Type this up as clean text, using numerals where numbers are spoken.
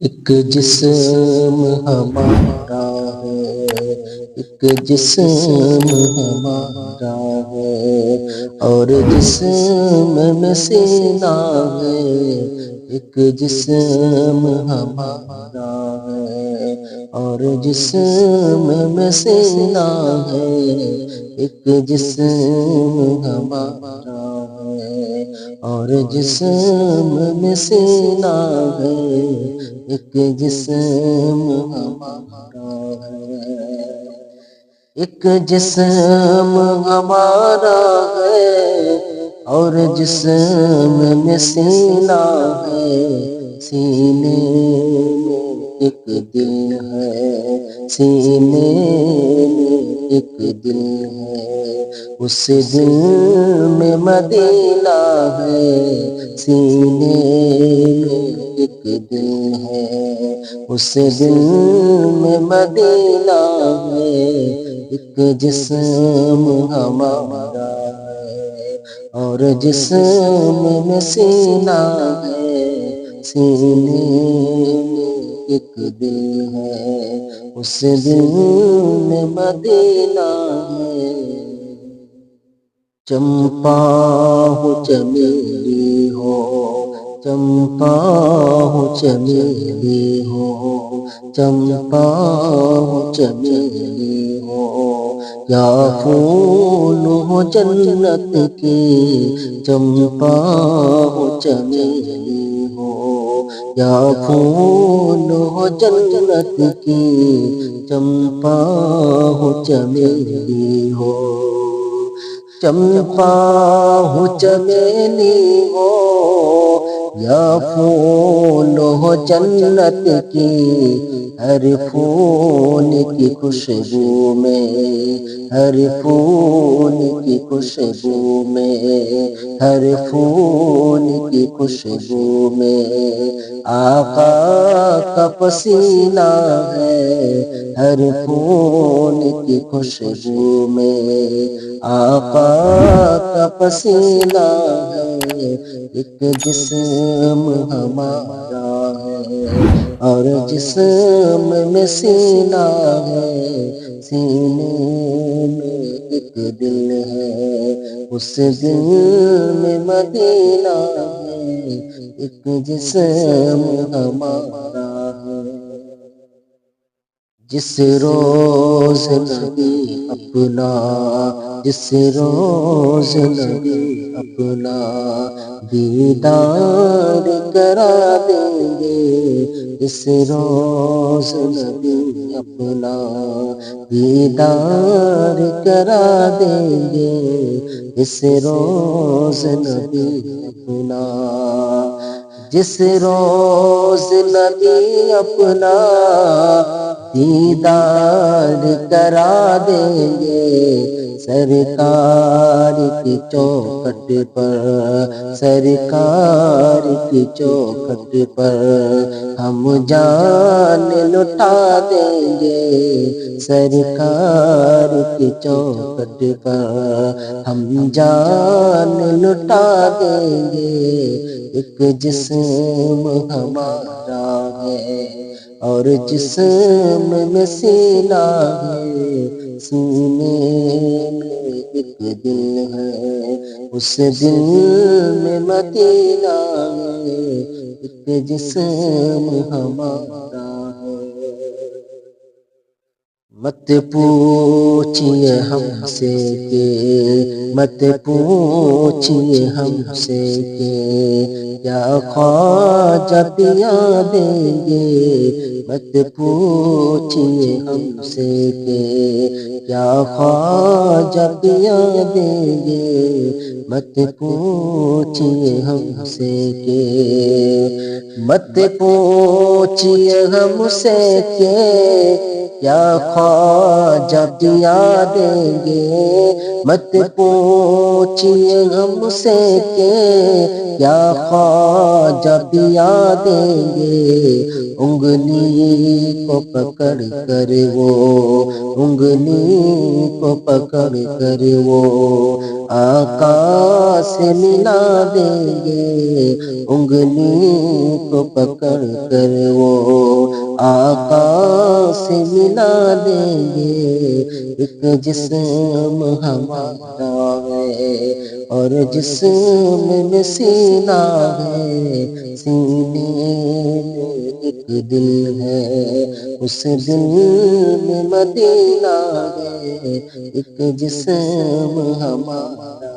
ایک جسم ہمارا ہے، ایک جسم ہمارا ہے اور جسم میں سینہ ہے۔ ایک جسم ہمارا ہے اور جسم میں سینہ ہے۔ ایک جسم ہمارا ہے اور جسم میں سینہ ہے۔ ایک جسم ہمارا ہے، ایک جسم ہمارا ہے اور جسم میں سینہ ہے۔ سینے میں ایک دل ہے، سینے میں ایک دل ہے، اس دل میں مدینہ ہے۔ سینے میں ایک دل ہے، اس دل میں مدینہ ہے۔ ایک جسم ہمارا ہے اور جسم میں سینہ ہے۔ سینے میں ایک دل ہے، اس دل میں مدینہ ہے۔ چمپا ہو چمیلی ہو، چمپا ہو چمیلی ہو، چمپا ہو چمیلی ہو، یا پھول ہو جنت کی۔ چمپا ہو چمیلی ہو یا پھول ہو جنت کی، چمپا ہو چمیلی ہو، چمپا ہو چمیلی ہو یا پھول ہو جنت کی۔ ہر پھول کی خوشبو میں، ہر پھول کی خوشبو میں، ہر پھول کی خوشبو میں آقا کا پسینہ ہے۔ ہر پھول کی خوشبو میں آقا کا پسینہ ہے۔ ایک جسم ہمارا ہے اور جسم میں سینہ ہے۔ سینے میں ایک دل ہے، اس دل میں مدینہ ہے۔ ایک جسم ہمارا ہے۔ جس روز نبی اپنا، جس روز نبی اپنا دیدار کرا دیں گے، جس روز نبی اپنا دیدار کرا دیں گے، جس روز نبی اپنا، جس روز نبی اپنا دیدار کرا دیں گے۔ سرکار کی چوکھٹ پر، سرکار کی چوکھٹ پر ہم جان لٹا دیں گے۔ سرکار کی چوکھٹ پر ہم جان لٹا دیں گے۔ ایک جسم ہمارا ہے اور جسم میں سینہ ہے۔ سینے میں ایک دل ہے، اس دل میں مدینہ ہے۔ ایک جسم ہمارا ہے۔ مت پوچھئے ہم سے کہ، مت پوچھئے ہم سے کہ کیا خواجہ پیا دیں گے۔ مت پوچھئے ہم سے کہ کیا خواجہ پیا دیں گے۔ مت پوچھئے ہم سے کہ، مت پوچھئے ہم سے کہ کیا خواجہ پیا دیں گے۔ مت پوچھئے ہم سے کہ کیا خواجہ پیا دیں گے۔ انگلی کو پکڑ کر وہ، انگلی کو پکڑ کر وہ آقا سے ملا دیں گے، انگلی کو پکڑ کر وہ آقا سے ملا دیں گے۔ ایک جسم ہمارا ہے اور جسم میں سینہ ہے، سینے میں ایک دل ہے، اس دل میں مدینہ ہے۔ ایک جسم ہمارا